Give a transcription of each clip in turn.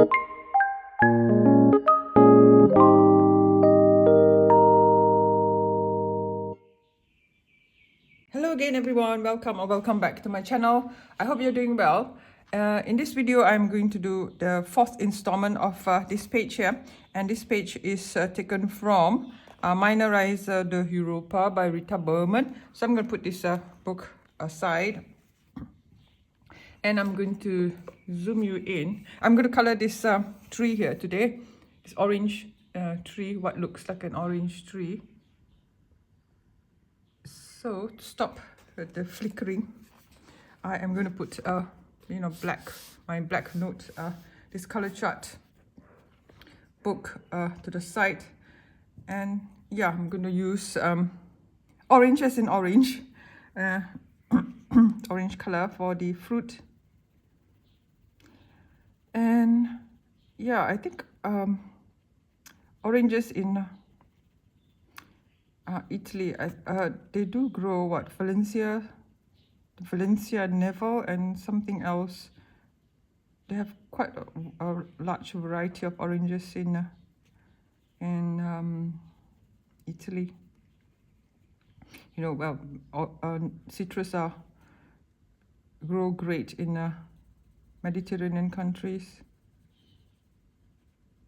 Hello again everyone, welcome back to my channel. I hope you're doing well. In this video I'm going to do the fourth installment of this page here, and this page is taken from Meine Reise durch Europa by Rita Berman. So I'm going to put this book aside and I'm going to zoom you in. I'm going to color this tree here today, this orange tree, what looks like an orange tree. So to stop the flickering, I am going to put my black note, this color chart book to the side, and yeah, I'm going to use orange as in orange, orange color for the fruit. And yeah, I think oranges in Italy, they do grow what, Valencia Neville and something else. They have quite a large variety of oranges in Italy. You know, well, citrus grow great in Mediterranean countries.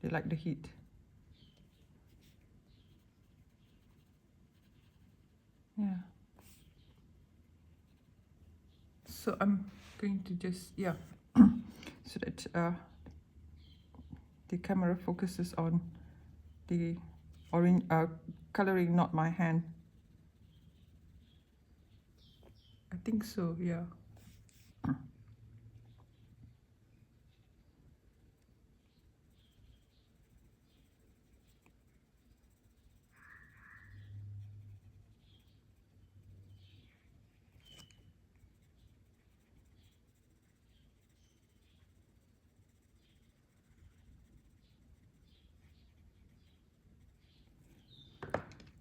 They like the heat. Yeah. So I'm going to just, yeah, so that the camera focuses on the orange coloring, not my hand. I think so, yeah.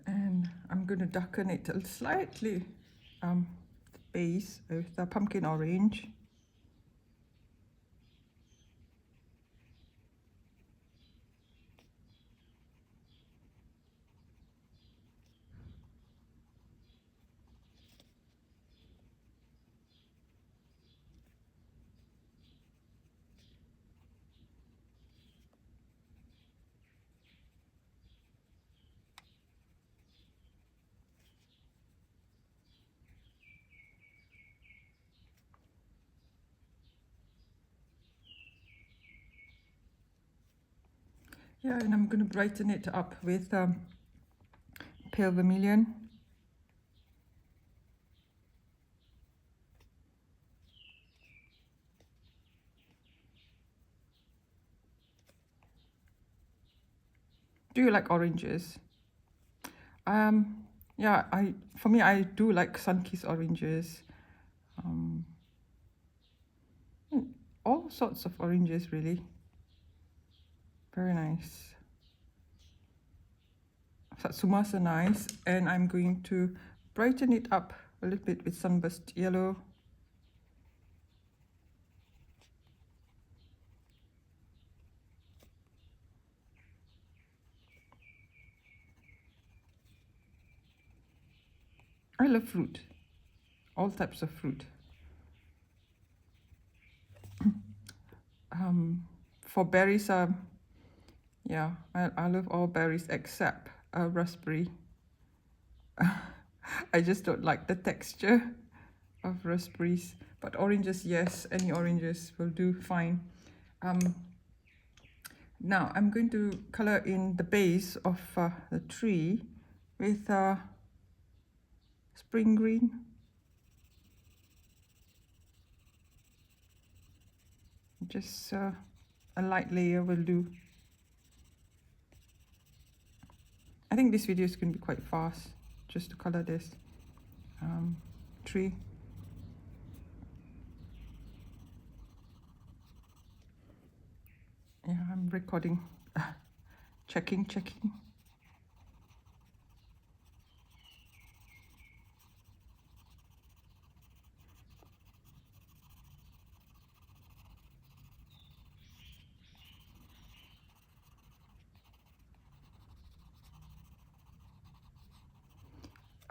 And I'm going to darken it slightly, the base with the pumpkin orange. Yeah, and I'm going to brighten it up with pale vermilion. Do you like oranges? Yeah, for me, I do like sun-kissed oranges. All sorts of oranges, really. Very nice. Satsumas are nice, and I'm going to brighten it up a little bit with sunburst yellow. I love fruit, all types of fruit. For berries, yeah, I love all berries except raspberry. I just don't like the texture of raspberries, but oranges, yes, any oranges will do fine. Now I'm going to color in the base of the tree with spring green. Just a light layer will do. I think this video is going to be quite fast, just to color this tree. Yeah, I'm recording, checking.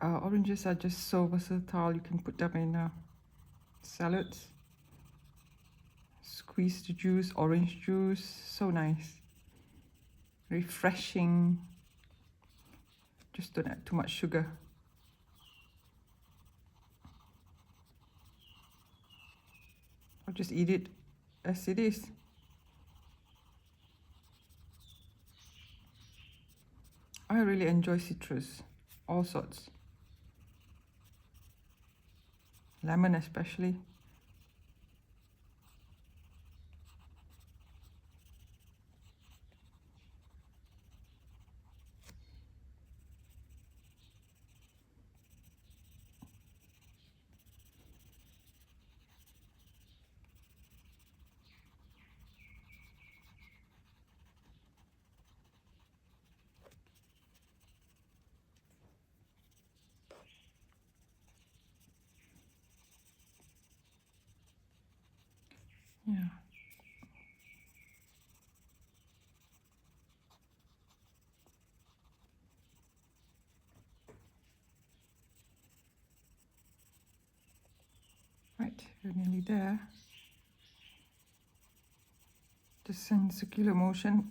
Oranges are just so versatile. You can put them in salads. Squeeze the juice, orange juice, so nice. Refreshing. Just don't add too much sugar. Or just eat it as it is. I really enjoy citrus, all sorts. Lemon especially. Yeah. Right, we're nearly there. Just in circular motion.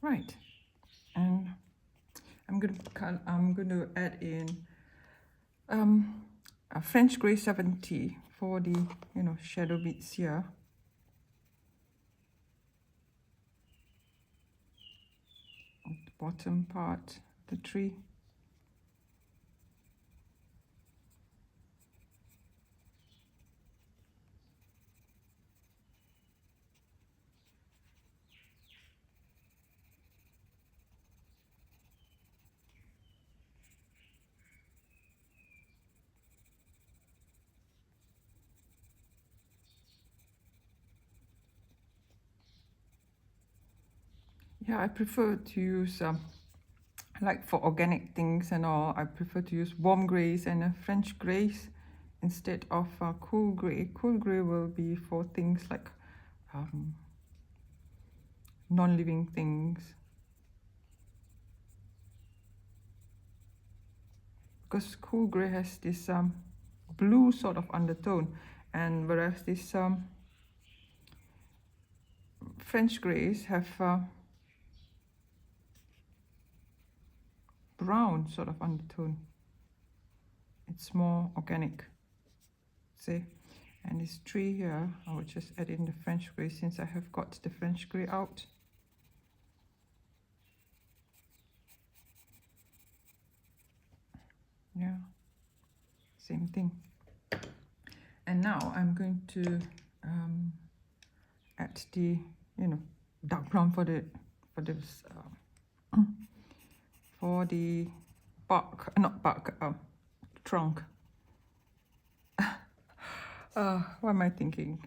Right, and I'm going to add in a French Grey 70 for the shadow bits here. The bottom part of the tree. Yeah, I prefer to use like for organic things and all, I prefer to use warm greys and French greys instead of cool grey. Cool grey will be for things like non-living things, because cool grey has this blue sort of undertone, and whereas this French greys have brown sort of undertone. It's more organic, see. And this tree here, I will just add in the French grey since I have got the French grey out. Yeah, same thing. And now I'm going to add the dark brown for the bark, not bark, trunk. What am I thinking?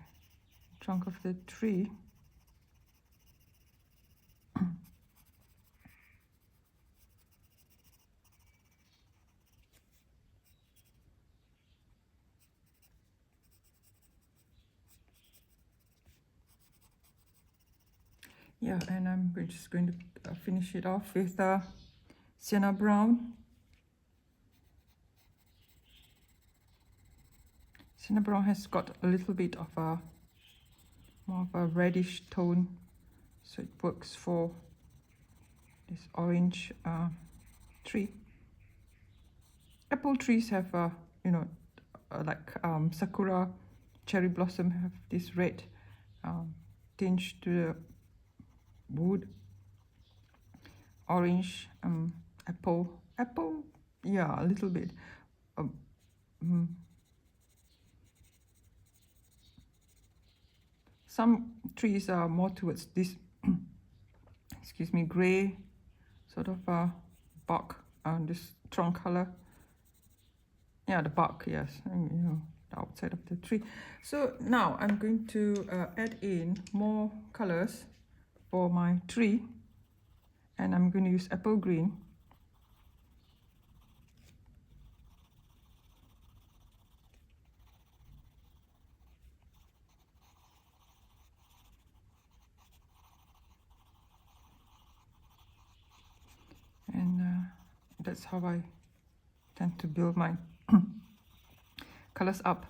Trunk of the tree. Yeah, and we're just going to finish it off with sienna brown. Sienna brown has got a little bit of a more of a reddish tone, so it works for this orange tree. Apple trees have like sakura cherry blossom have this red tinge to the wood. Orange apple, yeah, a little bit. Some trees are more towards this excuse me, gray sort of bark, this trunk color. Yeah, the bark, yes, and, the outside of the tree. So now I'm going to add in more colors for my tree, and I'm going to use apple green. That's how I tend to build my colors up.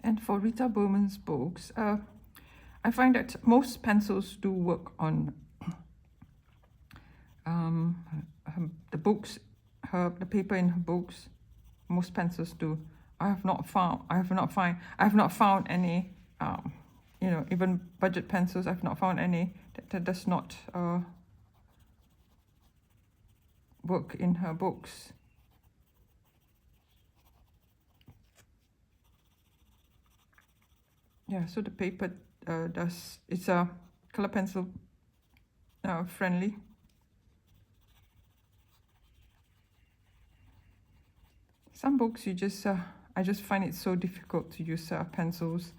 And for Rita Berman's books, I find that most pencils do work on the books, the paper in her books. Most pencils do. I have not found any. Even budget pencils. I've not found any that does not work in her books. Yeah, so the paper it's a color pencil friendly. Some books I just find it so difficult to use pencils.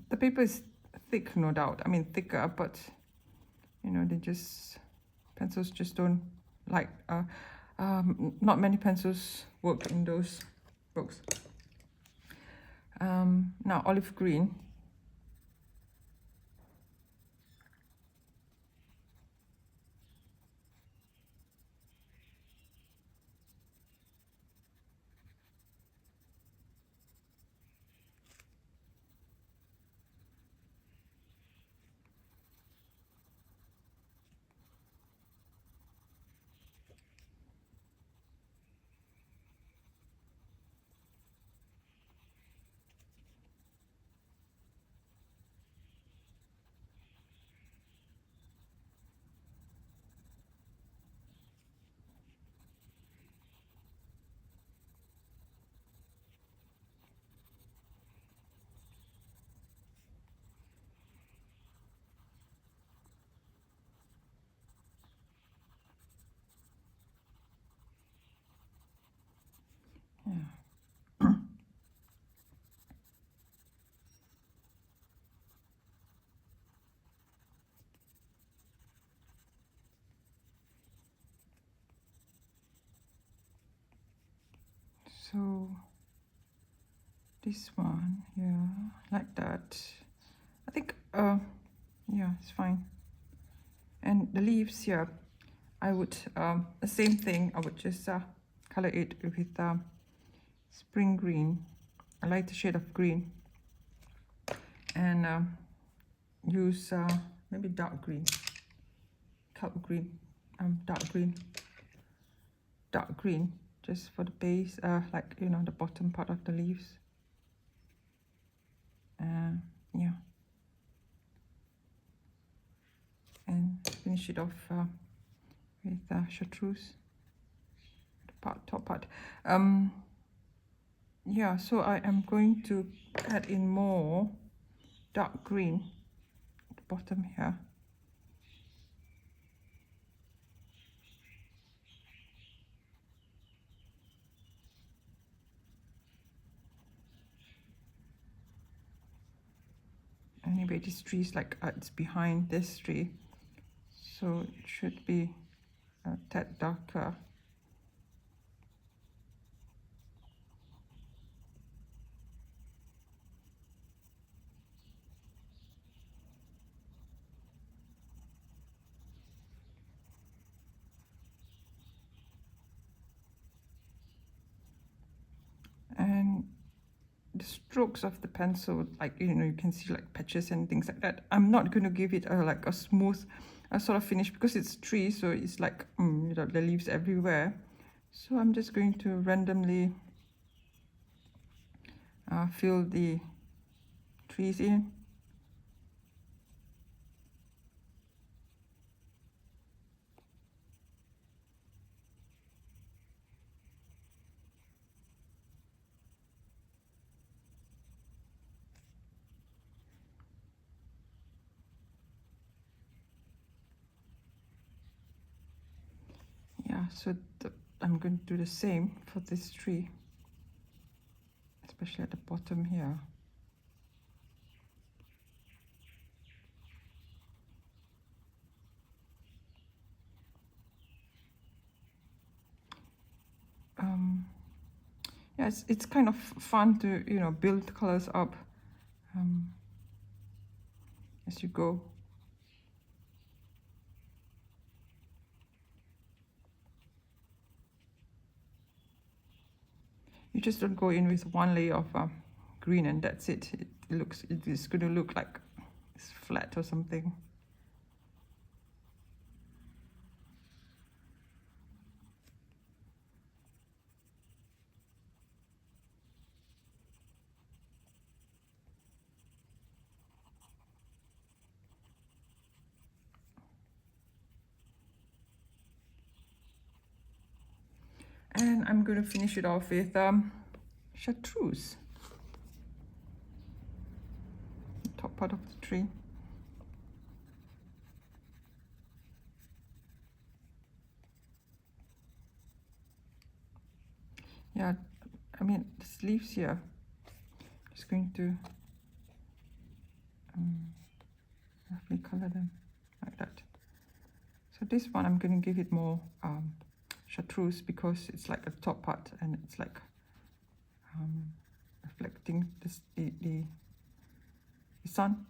The paper is thick, no doubt. I mean thicker, but pencils just don't like. Not many pencils work in those books. Now olive green. Yeah. So this one, yeah, like that. I think, yeah, it's fine. And the leaves here, I would, the same thing, I would just color it with spring green, a lighter shade of green, and use maybe dark green, kelp green, dark green, just for the base, like, the bottom part of the leaves. Yeah. And finish it off with chartreuse, the top part. Yeah, so I am going to add in more dark green at the bottom here. Anyway, this tree is like it's behind this tree, so it should be a tad darker. And the strokes of the pencil, like, you can see like patches and things like that. I'm not going to give it like a smooth sort of finish because it's tree, so it's like the leaves everywhere. So I'm just going to randomly fill the trees in. Yeah, so I'm going to do the same for this tree, especially at the bottom here. Yeah, it's kind of fun to, you know, build colors up as you go. You just don't go in with one layer of green and that's it. It is going to look like it's flat or something. And I'm going to finish it off with chartreuse, the top part of the tree. Yeah, I mean, the leaves here, just going to roughly color them like that. So this one, I'm going to give it more chartreuse because it's like a top part and it's like reflecting the sun.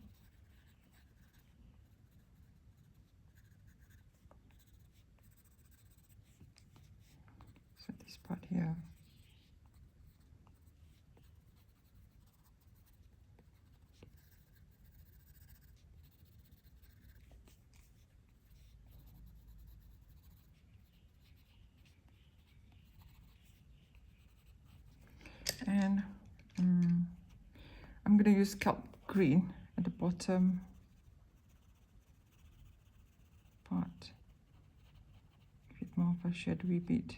So this part here. And I'm going to use kelp green at the bottom part. Give it more of a shadowy bit.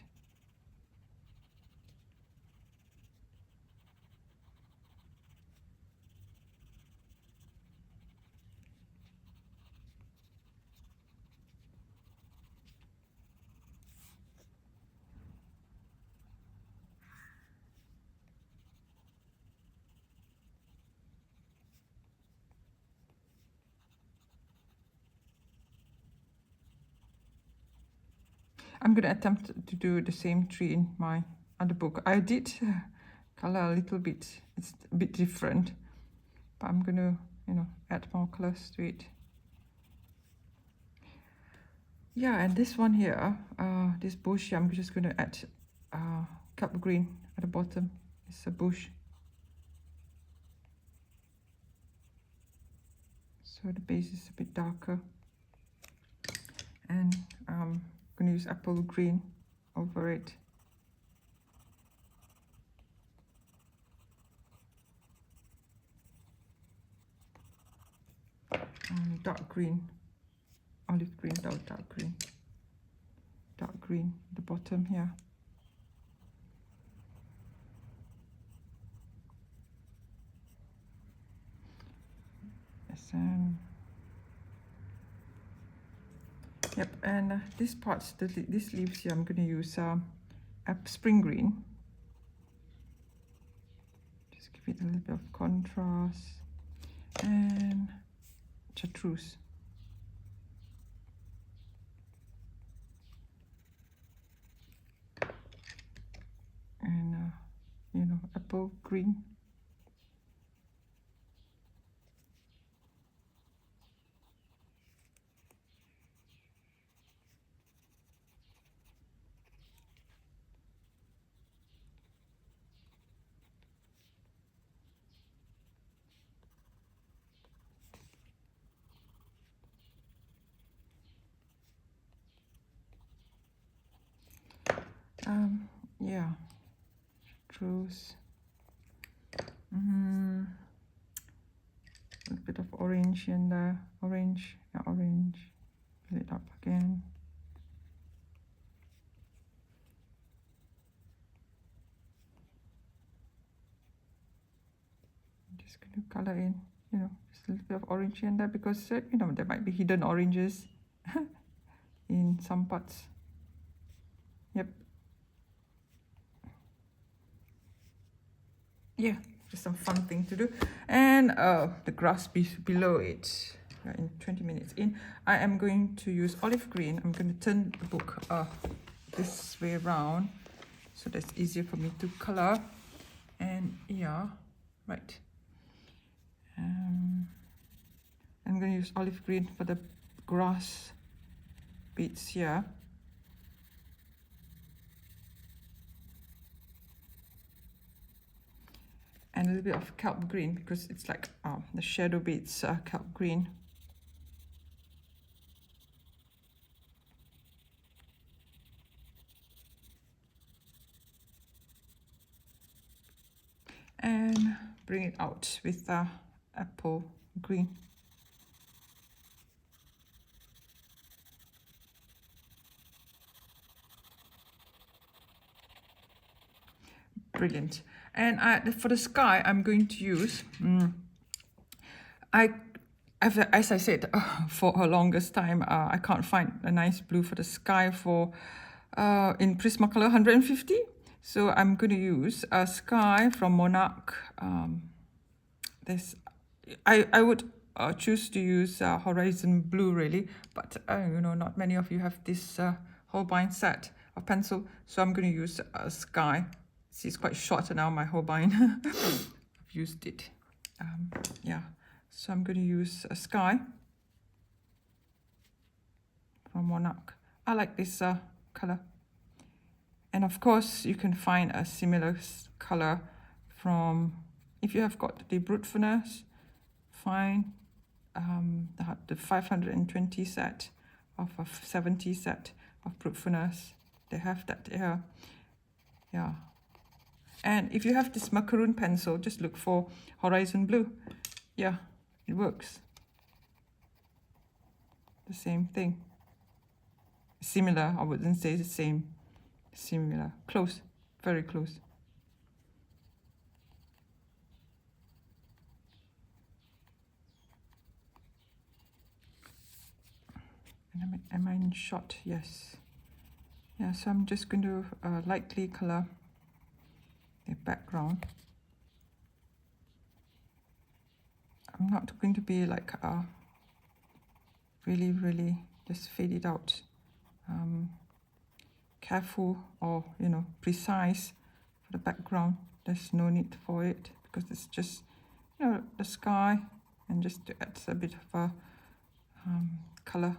I'm going to attempt to do the same tree in my other book. I did color a little bit. It's a bit different, but I'm going to, you know, add more colors to it. Yeah, and this one here, this bush, I'm just going to add kelp green at the bottom. It's a bush. So the base is a bit darker. And I'm going to use apple green over it. Dark green, olive green, dark green. Dark green, the bottom here. Yes, yep, and this parts, these leaves here, I'm going to use spring green. Just give it a little bit of contrast. And chartreuse. And, you know, apple green. Yeah, chartreuse. A little bit of orange in the orange, yeah, orange. Fill it up again. I'm just going to color in, you know, just a little bit of orange in there because, you know, there might be hidden oranges in some parts. Yep. Yeah, just some fun thing to do. And the grass below it. In 20 minutes in, I am going to use olive green. I'm going to turn the book this way around so that's easier for me to color. And yeah, right. I'm going to use olive green for the grass bits here. And a little bit of kelp green because it's like the shadow bits are kelp green. And bring it out with apple green. Brilliant. And for the sky, I'm going to use, as I said, for a longest time, I can't find a nice blue for the sky for in Prismacolor 150. So I'm going to use a sky from Monarch. I would choose to use Horizon Blue really, but you know, not many of you have this Holbein set of pencil, so I'm going to use a sky. See, it's quite short now, my Holbein. I've used it. Yeah, so I'm going to use a sky from Monarch. I like this color. And of course, you can find a similar color from, if you have got the brute furnace, find the 520 set of a 70 set of brute furnace. They have that here. Yeah. And if you have this macaroon pencil, just look for Horizon Blue. Yeah, it works. The same thing. Similar, I wouldn't say the same. Similar. Close. Very close. And am I in shot? Yes. Yeah, so I'm just going to lightly color the background. I'm not going to be like really just fade it out. Careful or, you know, precise for the background. There's no need for it because it's just, you know, the sky, and just to add a bit of a color.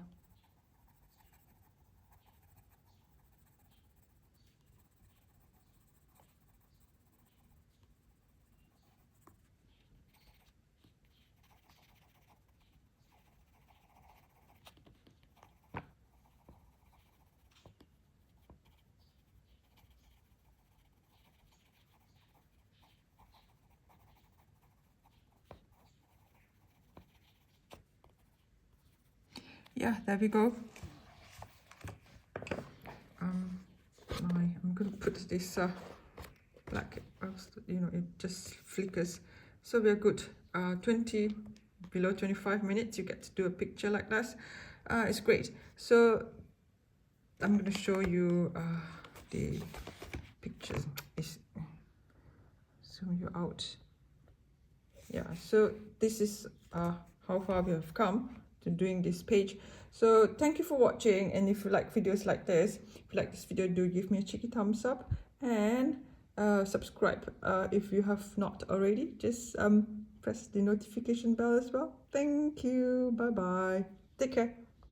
Yeah, there we go. I'm going to put this black, you know, it just flickers. So we're good. 20 below 25 minutes, you get to do a picture like this. It's great. So I'm going to show you the pictures. Zoom you out. Yeah, so this is how far we have come to doing this page. So thank you for watching, and if you like videos like this, if you like this video, do give me a cheeky thumbs up and subscribe if you have not already. Just press the notification bell as well. Thank you. Bye bye. Take care.